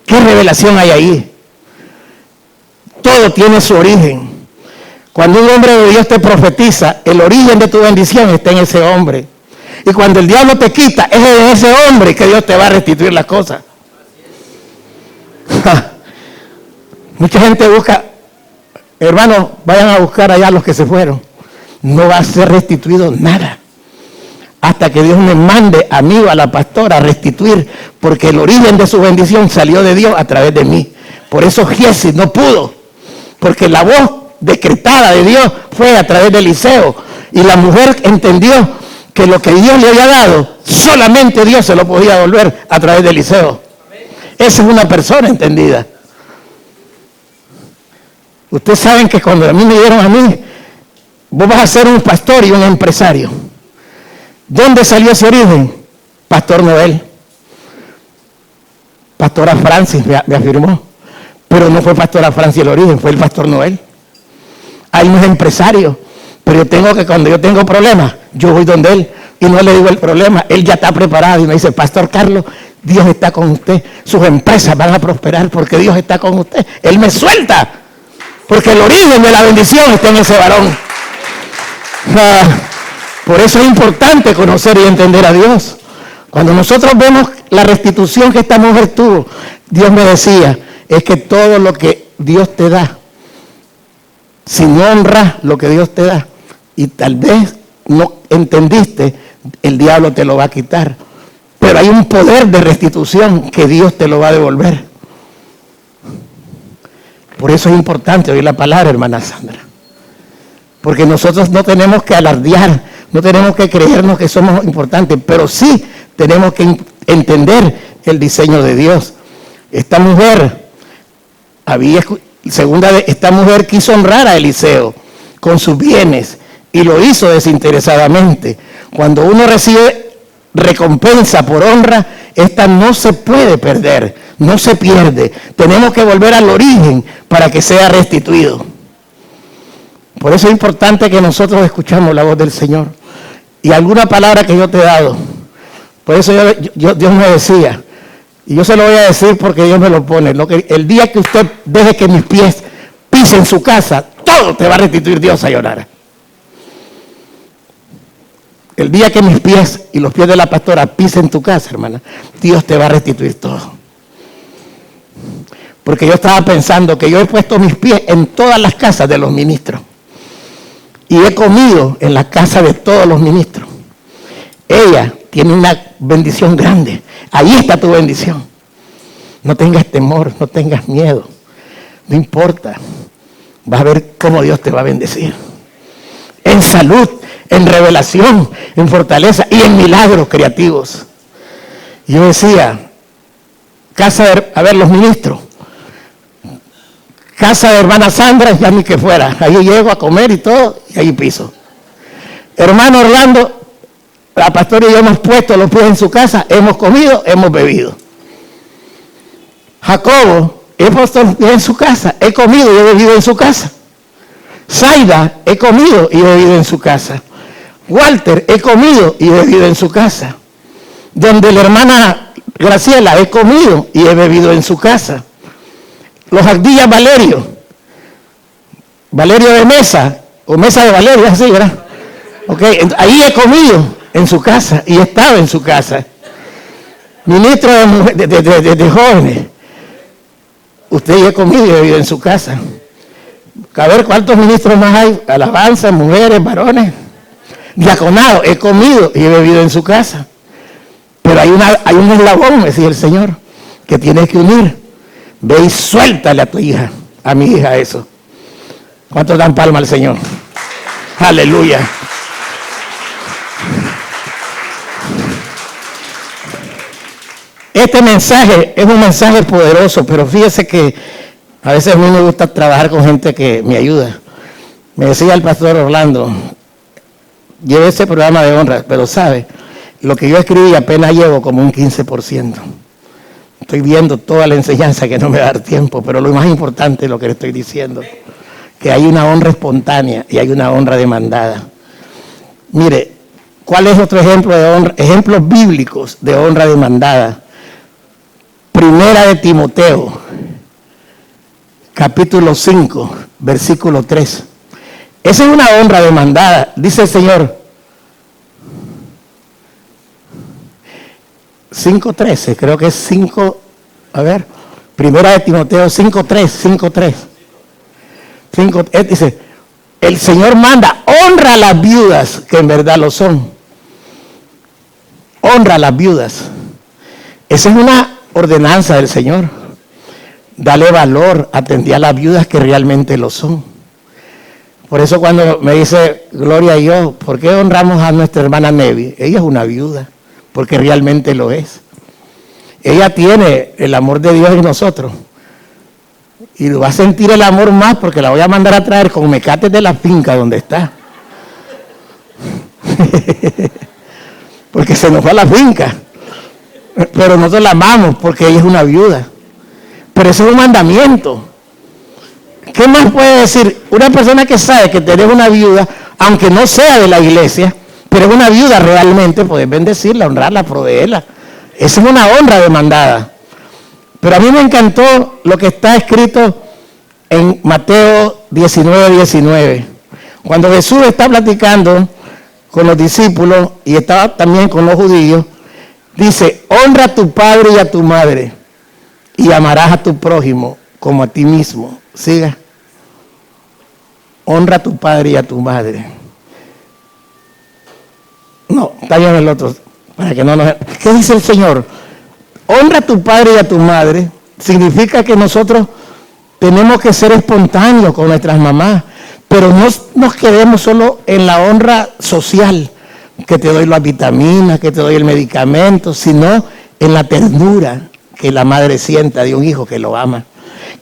B: ¿Qué revelación hay ahí? Todo tiene su origen. Cuando un hombre de Dios te profetiza, el origen de tu bendición está en ese hombre. Y cuando el diablo te quita, es en ese hombre que Dios te va a restituir las cosas. Mucha gente busca, hermanos, vayan a buscar allá a los que se fueron. No va a ser restituido nada. Hasta que Dios me mande a mí o a la pastora a restituir, porque el origen de su bendición salió de Dios a través de mí. Por eso Giezi no pudo, porque la voz decretada de Dios fue a través de Eliseo, y la mujer entendió que lo que Dios le había dado, solamente Dios se lo podía devolver a través de Eliseo. Esa es una persona entendida. Ustedes saben que cuando a mí me dieron a mí, vos vas a ser un pastor y un empresario. ¿Dónde salió ese origen? Pastor Noel. Pastora Francis me afirmó. Pero no fue Pastora Francis el origen, fue el Pastor Noel. Hay unos empresarios, pero yo tengo que, cuando yo tengo problemas, yo voy donde él y no le digo el problema. Él ya está preparado y me dice, Pastor Carlos, Dios está con usted. Sus empresas van a prosperar porque Dios está con usted. Él me suelta, porque el origen de la bendición está en ese varón. Por eso es importante conocer y entender a Dios. Cuando nosotros vemos la restitución que esta mujer tuvo, Dios me decía, es que todo lo que Dios te da, si no honras lo que Dios te da, y tal vez no entendiste, el diablo te lo va a quitar. Pero hay un poder de restitución que Dios te lo va a devolver. Por eso es importante oír la palabra, hermana Sandra. Porque nosotros no tenemos que alardear, no tenemos que creernos que somos importantes, pero sí tenemos que entender el diseño de Dios. Esta mujer esta mujer quiso honrar a Eliseo con sus bienes y lo hizo desinteresadamente. Cuando uno recibe recompensa por honra, esta no se puede perder, no se pierde. Tenemos que volver al origen para que sea restituido. Por eso es importante que nosotros escuchamos la voz del Señor. Y alguna palabra que yo te he dado. Por eso Dios me decía, Y yo se lo voy a decir porque Dios me lo pone. El día que usted deje que mis pies pisen su casa, todo te va a restituir Dios a llorar. El día que mis pies y los pies de la pastora pisen tu casa, hermana, Dios te va a restituir todo. Porque yo estaba pensando que yo he puesto mis pies en todas las casas de los ministros. Y he comido en la casa de todos los ministros. Ella tiene una bendición grande. Ahí está tu bendición. No tengas temor, no tengas miedo. No importa. Vas a ver cómo Dios te va a bendecir. En salud, en revelación, en fortaleza y en milagros creativos. Yo decía, los ministros. Casa de hermana Sandra, ya ni que fuera. Ahí llego a comer y todo, y ahí piso. Hermano Orlando, la pastora y yo hemos puesto los pies en su casa, hemos comido, hemos bebido. Jacobo, he puesto los pies en su casa, he comido y he bebido en su casa. Zaida, he comido y he bebido en su casa. Walter, he comido y he bebido en su casa. Donde la hermana Graciela, he comido y he bebido en su casa. Los Ardillas Valerio de Mesa, o Mesa de Valerio, así, ¿verdad? Okay, ahí he comido en su casa y he estado en su casa. Ministro de jóvenes, usted ya ha comido y ha vivido en su casa. A ver cuántos ministros más hay, alabanza, mujeres, varones. Diaconado, he comido y he bebido en su casa. Pero hay un eslabón, me decía el Señor, que tienes que unir. Ve y suéltale a tu hija, a mi hija eso. ¿Cuántos dan palma al Señor? Aleluya. Este mensaje es un mensaje poderoso, pero fíjese que a veces a mí me gusta trabajar con gente que me ayuda. Me decía el pastor Orlando, llevé ese programa de honra, pero sabe, lo que yo escribí apenas llevo como un 15%. Estoy viendo toda la enseñanza que no me va a dar tiempo, pero lo más importante es lo que le estoy diciendo, que hay una honra espontánea y hay una honra demandada. Mire, ¿cuál es otro ejemplo de honra? Ejemplos bíblicos de honra demandada. Primera de Timoteo, capítulo 5, versículo 3. Esa es una honra demandada, dice el Señor. 5.13, creo que es 5, a ver, Primera de Timoteo 5.3. Dice, el Señor manda, honra a las viudas, que en verdad lo son. Honra a las viudas. Esa es una ordenanza del Señor. Dale valor, atendí a las viudas que realmente lo son. Por eso cuando me dice Gloria y yo, ¿por qué honramos a nuestra hermana Nevi? Ella es una viuda, porque realmente lo es. Ella tiene el amor de Dios en nosotros. Y va a sentir el amor más porque la voy a mandar a traer con mecates de la finca donde está. Porque se nos va a la finca. Pero nosotros la amamos porque ella es una viuda. Pero eso es un mandamiento. ¿Qué más puede decir? Una persona que sabe que tenés una viuda, aunque no sea de la iglesia, pero es una viuda realmente, puedes bendecirla, honrarla, proveerla. Esa es una honra demandada. Pero a mí me encantó lo que está escrito en Mateo 19. Cuando Jesús está platicando con los discípulos y estaba también con los judíos, dice, honra a tu padre y a tu madre y amarás a tu prójimo como a ti mismo. Siga. Honra a tu padre y a tu madre. No, está bien el otro. Para que no nos... ¿Qué dice el Señor? Honra a tu padre y a tu madre. Significa que nosotros tenemos que ser espontáneos con nuestras mamás. Pero no nos quedemos solo en la honra social, que te doy las vitaminas, que te doy el medicamento, sino en la ternura que la madre sienta de un hijo que lo ama.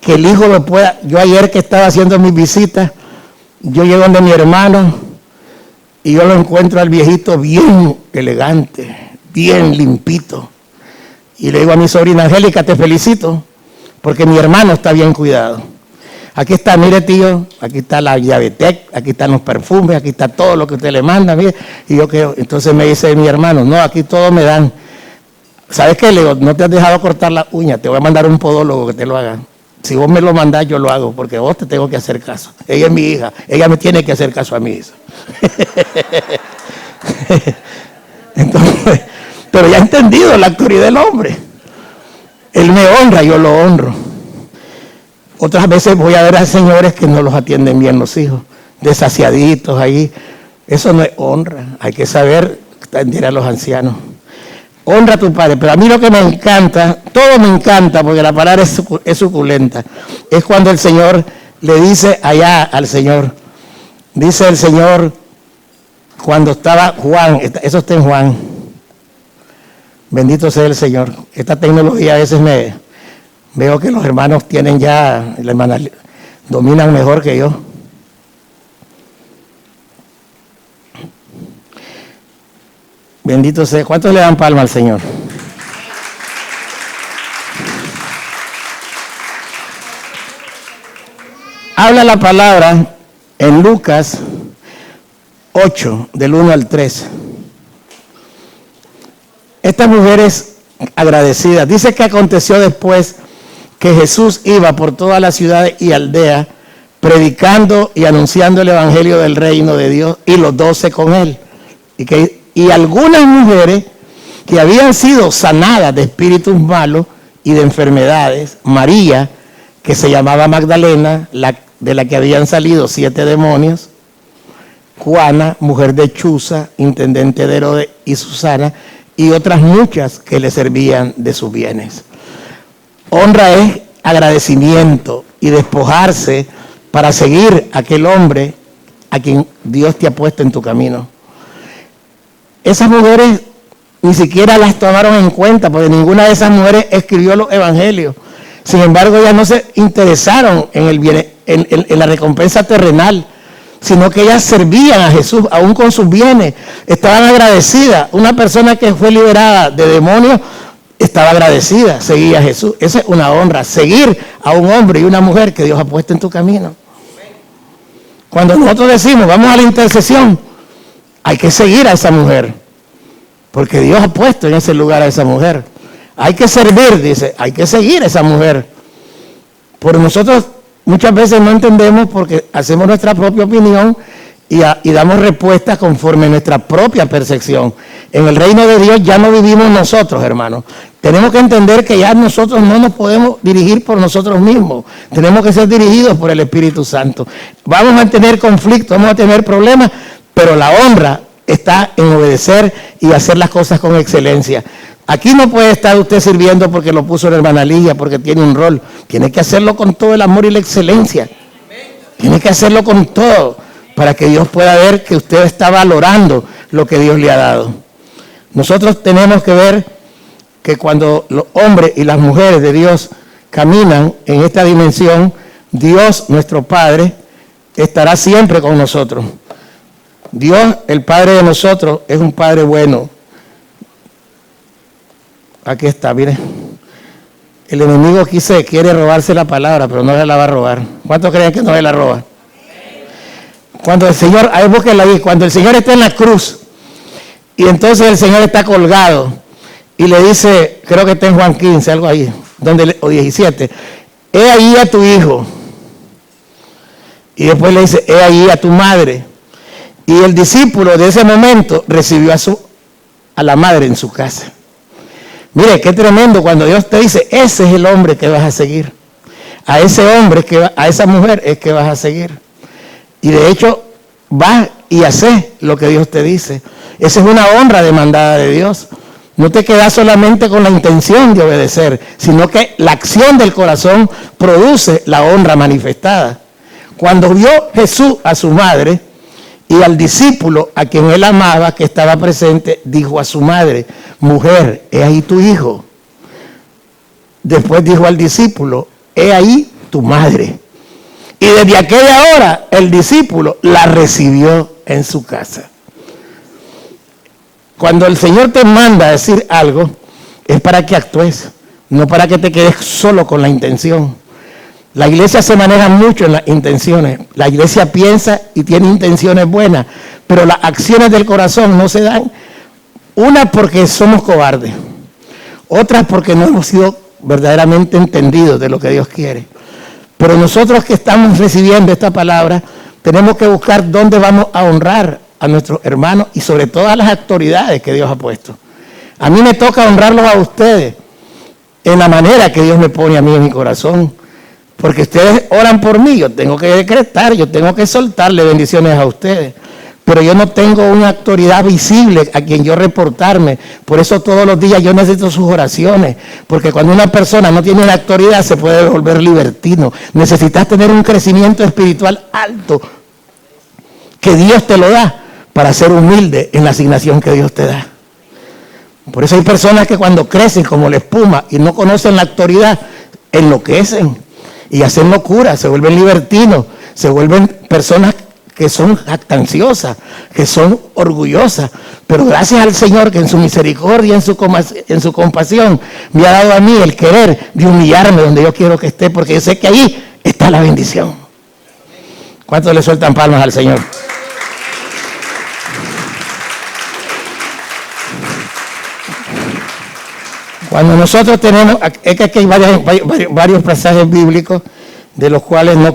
B: Que el hijo lo pueda... Yo ayer que estaba haciendo mis visitas, yo llego donde mi hermano y yo lo encuentro al viejito bien elegante, bien limpito. Y le digo a mi sobrina Angélica, te felicito, porque mi hermano está bien cuidado. Aquí está, mire tío, aquí está la Yavetec, aquí están los perfumes, aquí está todo lo que usted le manda, mire. Y yo creo, entonces me dice mi hermano, no, aquí todo me dan. ¿sabes qué? Le digo, no te has dejado cortar la uña, te voy a mandar un podólogo que te lo haga. Si vos me lo mandás, yo lo hago, porque vos te tengo que hacer caso. Ella es mi hija, ella me tiene que hacer caso a mí. Entonces, pero ya he entendido la autoridad del hombre. Él me honra, yo lo honro. Otras veces voy a ver a señores que no los atienden bien los hijos, desasiaditos ahí. Eso no es honra, hay que saber atender a los ancianos. Honra a tu padre, pero a mí lo que me encanta, todo me encanta, porque la palabra es suculenta, es cuando el Señor le dice allá al Señor, dice el Señor, cuando estaba Juan, eso está en Juan, bendito sea el Señor. Esta tecnología a veces veo que los hermanos tienen ya, la hermana dominan mejor que yo. Bendito sea. ¿Cuántos le dan palma al Señor? Habla la palabra en Lucas 8, del 1 al 3. Estas mujeres agradecidas. Dice que aconteció después que Jesús iba por todas las ciudades y aldeas predicando y anunciando el evangelio del reino de Dios, y los 12 con él. Y algunas mujeres que habían sido sanadas de espíritus malos y de enfermedades, María, que se llamaba Magdalena, de la que habían salido 7 demonios, Juana, mujer de Chuza, intendente de Herodes, y Susana, y otras muchas que le servían de sus bienes. Honra es agradecimiento y despojarse para seguir a aquel hombre a quien Dios te ha puesto en tu camino. Esas mujeres ni siquiera las tomaron en cuenta, porque ninguna de esas mujeres escribió los evangelios. Sin embargo, ellas no se interesaron en la recompensa terrenal, sino que ellas servían a Jesús, aún con sus bienes. Estaban agradecidas. Una persona que fue liberada de demonios estaba agradecida, seguía a Jesús. Esa es una honra, seguir a un hombre y una mujer que Dios ha puesto en tu camino. Cuando nosotros decimos, vamos a la intercesión, hay que seguir a esa mujer, porque Dios ha puesto en ese lugar a esa mujer. Hay que servir, dice, hay que seguir a esa mujer. Por nosotros muchas veces no entendemos, porque hacemos nuestra propia opinión y damos respuestas conforme a nuestra propia percepción. En el reino de Dios ya no vivimos nosotros, hermanos. Tenemos que entender que ya nosotros no nos podemos dirigir por nosotros mismos. Tenemos que ser dirigidos por el Espíritu Santo. Vamos a tener conflictos, vamos a tener problemas, pero la honra está en obedecer y hacer las cosas con excelencia. Aquí no puede estar usted sirviendo porque lo puso la hermana Ligia, porque tiene un rol. Tiene que hacerlo con todo el amor y la excelencia. Tiene que hacerlo con todo, para que Dios pueda ver que usted está valorando lo que Dios le ha dado. Nosotros tenemos que ver que cuando los hombres y las mujeres de Dios caminan en esta dimensión, Dios, nuestro Padre, estará siempre con nosotros. Dios, el Padre de nosotros, es un Padre bueno. Aquí está, mire. El enemigo aquí quiere robarse la palabra, pero no se la va a robar. ¿Cuántos creen que no se la roba? Cuando el Señor, ahí búsquenla ahí, cuando el Señor está en la cruz, y entonces el Señor está colgado, y le dice, creo que está en Juan 15, algo ahí, o 17, he ahí a tu hijo. Y después le dice, he ahí a tu madre. Y el discípulo de ese momento recibió a la madre en su casa. Mire, qué tremendo cuando Dios te dice, ese es el hombre que vas a seguir. A ese hombre, a esa mujer es que vas a seguir. Y de hecho, vas y haces lo que Dios te dice. Esa es una honra demandada de Dios. No te quedas solamente con la intención de obedecer, sino que la acción del corazón produce la honra manifestada. Cuando vio Jesús a su madre y al discípulo a quien él amaba, que estaba presente, dijo a su madre, mujer, he ahí tu hijo. Después dijo al discípulo, he ahí tu madre. Y desde aquella hora el discípulo la recibió en su casa. Cuando el Señor te manda a decir algo, es para que actúes, no para que te quedes solo con la intención. La iglesia se maneja mucho en las intenciones. La iglesia piensa y tiene intenciones buenas, pero las acciones del corazón no se dan. Una, porque somos cobardes. otras porque no hemos sido verdaderamente entendidos de lo que Dios quiere. Pero nosotros que estamos recibiendo esta palabra, tenemos que buscar dónde vamos a honrar a nuestros hermanos y sobre todo a las autoridades que Dios ha puesto. A mí me toca honrarlos a ustedes en la manera que Dios me pone a mí en mi corazón. Porque ustedes oran por mí, yo tengo que decretar, yo tengo que soltarle bendiciones a ustedes. Pero yo no tengo una autoridad visible a quien yo reportarme. Por eso todos los días yo necesito sus oraciones. Porque cuando una persona no tiene una autoridad se puede volver libertino. Necesitas tener un crecimiento espiritual alto que Dios te lo da para ser humilde en la asignación que Dios te da. Por eso hay personas que cuando crecen como la espuma y no conocen la autoridad, enloquecen y hacen locura, se vuelven libertinos, se vuelven personas que son jactanciosas, que son orgullosas. Pero gracias al Señor que en su misericordia, en su compasión, me ha dado a mí el querer de humillarme donde yo quiero que esté, porque yo sé que ahí está la bendición. ¿Cuántos le sueltan palmas al Señor? Cuando nosotros tenemos, es que aquí hay varios pasajes bíblicos de los cuales no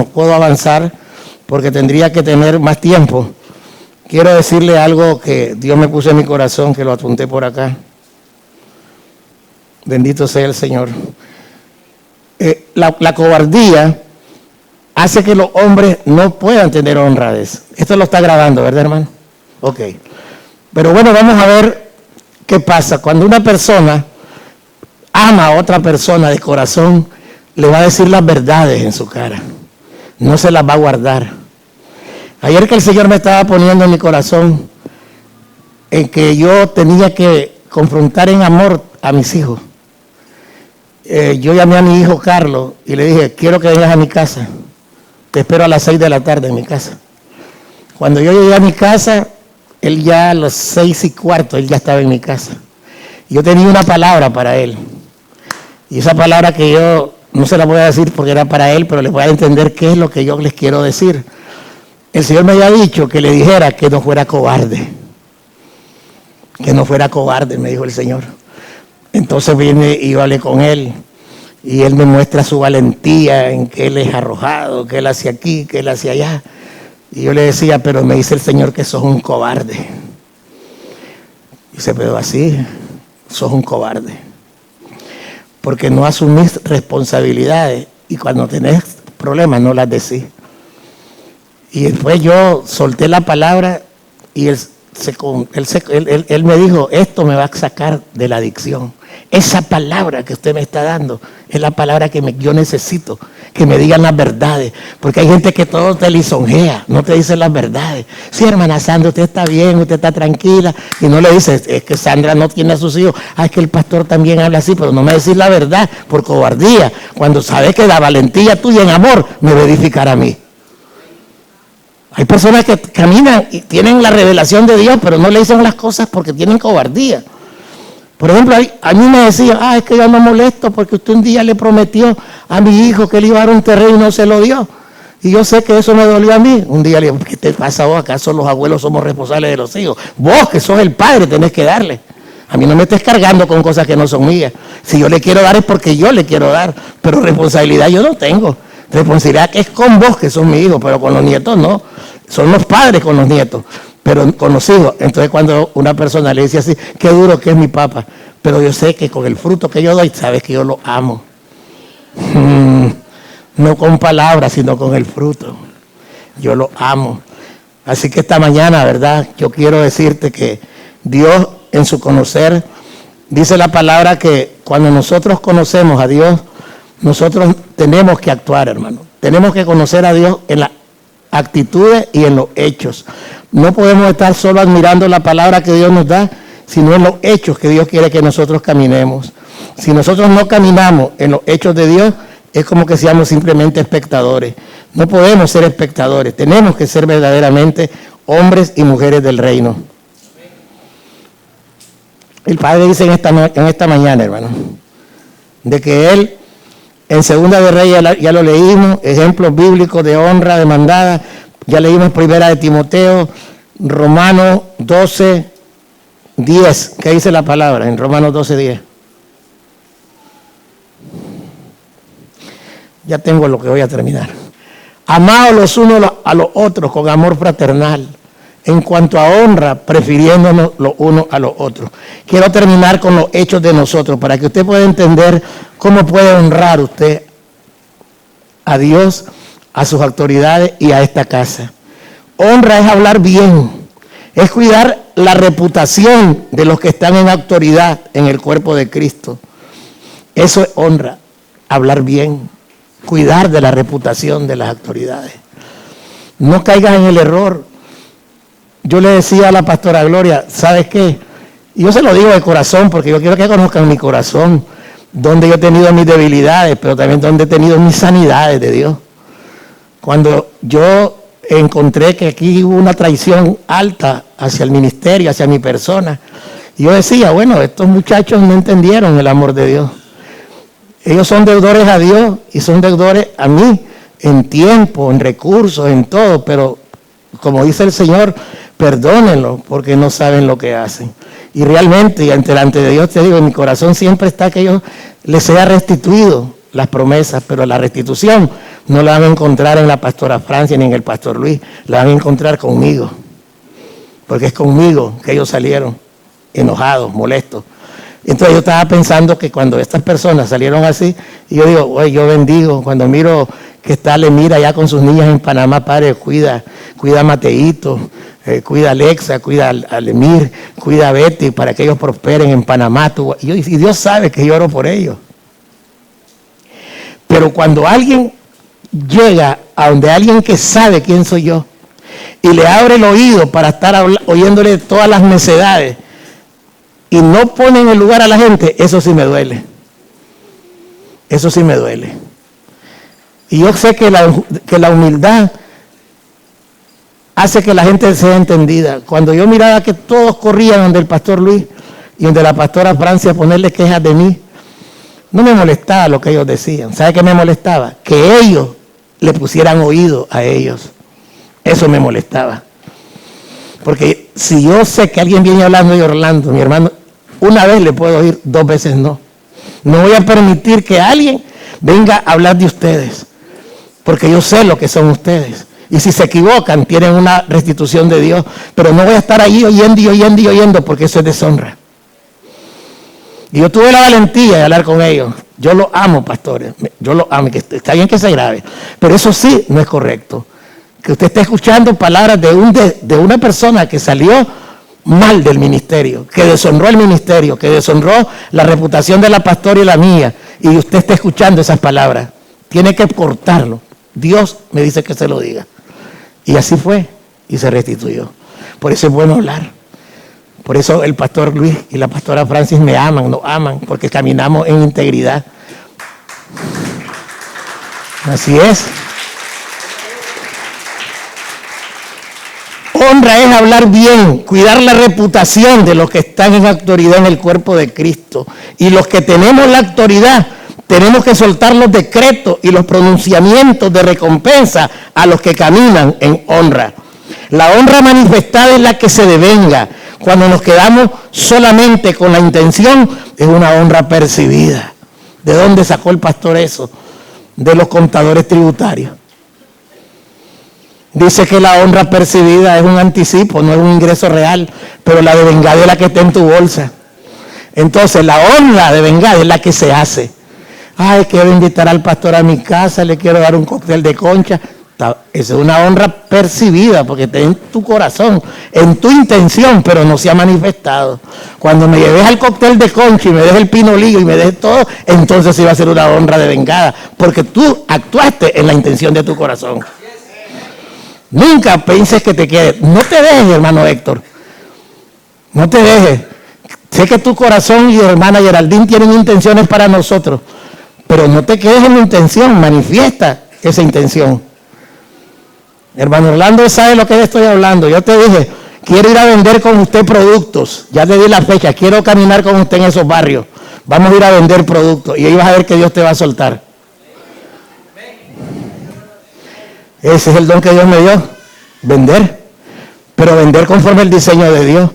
B: puedo avanzar porque tendría que tener más tiempo. Quiero decirle algo que Dios me puso en mi corazón, que lo apunté por acá. Bendito sea el Señor. La cobardía hace que los hombres no puedan tener honradez. Esto lo está grabando, ¿verdad, hermano? Ok. Pero bueno, vamos a ver qué pasa. Cuando una persona ama a otra persona de corazón, le va a decir las verdades en su cara. No se las va a guardar. Ayer que el Señor me estaba poniendo en mi corazón en que yo tenía que confrontar en amor a mis hijos. Yo llamé a mi hijo Carlos y le dije, quiero que vengas a mi casa. Te espero a las 6 de la tarde en mi casa. Cuando yo llegué a mi casa, él ya a las 6:15, él ya estaba en mi casa. Yo tenía una palabra para él. Y esa palabra que yo no se la voy a decir porque era para él, pero les voy a entender qué es lo que yo les quiero decir. El Señor me había dicho que le dijera que no fuera cobarde. Que no fuera cobarde, me dijo el Señor. Entonces vine y yo hablé con él. Y él me muestra su valentía en que él es arrojado, que él hacia aquí, que él hacia allá. Y yo le decía, pero me dice el Señor que sos un cobarde. Y dice, pero así, sos un cobarde. Porque no asumís responsabilidades y cuando tenés problemas no las decís. Y después yo solté la palabra y él me dijo, esto me va a sacar de la adicción. Esa palabra que usted me está dando es la palabra que yo necesito, que me digan las verdades. Porque hay gente que todo te lisonjea, no te dice las verdades. Sí, hermana Sandra, usted está bien, usted está tranquila. Y no le dice, es que Sandra no tiene a sus hijos. Ah, es que el pastor también habla así, pero no me decís la verdad por cobardía. Cuando sabes que la valentía tuya en amor me va a edificar a mí. Hay personas que caminan y tienen la revelación de Dios, pero no le dicen las cosas porque tienen cobardía. Por ejemplo, a mí me decía, es que yo me molesto porque usted un día le prometió a mi hijo que le iba a dar un terreno y no se lo dio. Y yo sé que eso me dolió a mí. Un día le digo, ¿qué te pasa vos? ¿Acaso los abuelos somos responsables de los hijos? Vos, que sos el padre, tenés que darle. A mí no me estés cargando con cosas que no son mías. Si yo le quiero dar es porque yo le quiero dar, pero responsabilidad yo no tengo. Responsabilidad que es con vos, que sos mi hijo, pero con los nietos no. Son los padres con los nietos, pero con los hijos. Entonces cuando una persona le dice así, qué duro que es mi papá, pero yo sé que con el fruto que yo doy, sabes que yo lo amo. No con palabras, sino con el fruto. Yo lo amo. Así que esta mañana, ¿verdad? Yo quiero decirte que Dios en su conocer, dice la palabra que cuando nosotros conocemos a Dios, nosotros tenemos que actuar, hermano. Tenemos que conocer a Dios en las actitudes y en los hechos. No podemos estar solo admirando la palabra que Dios nos da, sino en los hechos que Dios quiere que nosotros caminemos. Si nosotros no caminamos en los hechos de Dios, es como que seamos simplemente espectadores. No podemos ser espectadores, tenemos que ser verdaderamente hombres y mujeres del reino. El Padre dice en esta mañana, hermano, de que Él, en Segunda de Reyes ya lo leímos, ejemplos bíblicos de honra demandada, ya leímos Primera de Timoteo, Romanos 12, 10, ¿qué dice la palabra? En Romanos 12:10. Ya tengo lo que voy a terminar. Amados los unos a los otros con amor fraternal. En cuanto a honra, prefiriéndonos los unos a los otros. Quiero terminar con los hechos de nosotros para que usted pueda entender cómo puede honrar usted a Dios, a sus autoridades y a esta casa. Honra es hablar bien, es cuidar la reputación de los que están en autoridad en el cuerpo de Cristo. Eso es honra, hablar bien, cuidar de la reputación de las autoridades. No caigas en el error. Yo le decía a la pastora Gloria, ¿sabes qué? Y yo se lo digo de corazón porque yo quiero que conozcan mi corazón, donde yo he tenido mis debilidades, pero también donde he tenido mis sanidades de Dios. Cuando yo encontré que aquí hubo una traición alta hacia el ministerio, hacia mi persona, y yo decía, bueno, estos muchachos no entendieron el amor de Dios. Ellos son deudores a Dios y son deudores a mí, en tiempo, en recursos, en todo, pero como dice el Señor, perdónenlo porque no saben lo que hacen. Y realmente, y delante de Dios te digo, en mi corazón siempre está que yo les sea restituido las promesas, pero la restitución no la van a encontrar en la pastora Francia ni en el pastor Luis, la van a encontrar conmigo, porque es conmigo que ellos salieron enojados, molestos. Entonces yo estaba pensando que cuando estas personas salieron así, y yo digo, oye, yo bendigo, cuando miro que está Lemira ya con sus niñas en Panamá, Padre, cuida a Mateito, cuida a Alexa, cuida a Lemir, cuida a Betty, para que ellos prosperen en Panamá. Y Dios sabe que yo oro por ellos. Pero cuando alguien llega a donde alguien que sabe quién soy yo, y le abre el oído para estar oyéndole todas las necedades, y no pone en el lugar a la gente, eso sí me duele. Eso sí me duele. Y yo sé que la humildad hace que la gente sea entendida. Cuando yo miraba que todos corrían donde el pastor Luis y donde la pastora Francia a ponerle quejas de mí, no me molestaba lo que ellos decían. ¿Sabe qué me molestaba? Que ellos le pusieran oído a ellos. Eso me molestaba. Porque si yo sé que alguien viene hablando de Orlando, mi hermano, una vez le puedo oír, 2 veces no. No voy a permitir que alguien venga a hablar de ustedes, porque yo sé lo que son ustedes. Y si se equivocan, tienen una restitución de Dios, pero no voy a estar ahí oyendo, porque eso es deshonra. Y yo tuve la valentía de hablar con ellos. Yo los amo, pastores, yo los amo, que está bien que se grave, pero eso sí no es correcto. Que usted esté escuchando palabras de una persona que salió mal del ministerio, que deshonró el ministerio, que deshonró la reputación de la pastora y la mía, y usted está escuchando esas palabras. Tiene que cortarlo. Dios me dice que se lo diga. Y así fue, y se restituyó. Por eso es bueno hablar. Por eso el pastor Luis y la pastora Francis me aman, nos aman, porque caminamos en integridad. Así es. Honra es hablar bien, cuidar la reputación de los que están en autoridad en el cuerpo de Cristo. Y los que tenemos la autoridad, tenemos que soltar los decretos y los pronunciamientos de recompensa a los que caminan en honra. La honra manifestada es la que se devenga. Cuando nos quedamos solamente con la intención, es una honra percibida. ¿De dónde sacó el pastor eso? De los contadores tributarios. Dice que la honra percibida es un anticipo, no es un ingreso real, pero la devengada es la que está en tu bolsa. Entonces la honra devengada es la que se hace. Ay, quiero invitar al pastor a mi casa, le quiero dar un cóctel de concha. Esa es una honra percibida porque está en tu corazón, en tu intención, pero no se ha manifestado. Cuando me lleves al cóctel de concha y me des el pinolillo y me des todo, entonces sí va a ser una honra devengada, porque tú actuaste en la intención de tu corazón. Nunca pienses que te quedes. No te dejes, hermano Héctor. No te dejes. Sé que tu corazón y hermana Geraldine tienen intenciones para nosotros, pero no te quedes en la intención, manifiesta esa intención. Hermano Orlando sabe lo que le estoy hablando. Yo te dije, quiero ir a vender con usted productos. Ya le di la fecha, quiero caminar con usted en esos barrios. Vamos a ir a vender productos y ahí vas a ver que Dios te va a soltar. Ese es el don que Dios me dio, vender, pero vender conforme al diseño de Dios.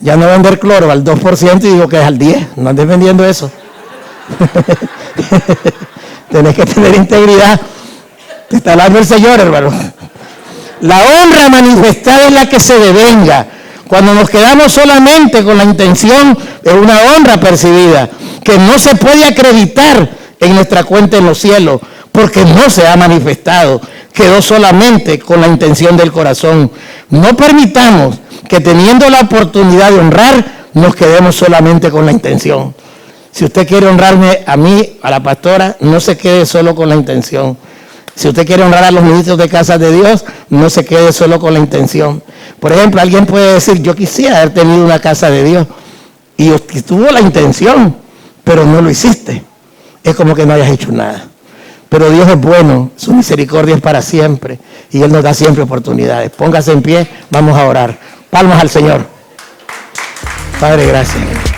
B: Ya no vender cloro al 2% y digo que es al 10%. No andes vendiendo eso. Tenés que tener integridad. Te está hablando el Señor, hermano. La honra manifestada es la que se devenga. Cuando nos quedamos solamente con la intención de una honra percibida, que no se puede acreditar en nuestra cuenta en los cielos, porque no se ha manifestado, quedó solamente con la intención del corazón. No permitamos que teniendo la oportunidad de honrar, nos quedemos solamente con la intención. Si usted quiere honrarme a mí, a la pastora, no se quede solo con la intención. Si usted quiere honrar a los ministros de Casa de Dios, no se quede solo con la intención. Por ejemplo, alguien puede decir, yo quisiera haber tenido una Casa de Dios, y tuvo la intención, pero no lo hiciste. Es como que no hayas hecho nada. Pero Dios es bueno, su misericordia es para siempre, y Él nos da siempre oportunidades. Póngase en pie, vamos a orar. Palmas al Señor. Padre, gracias.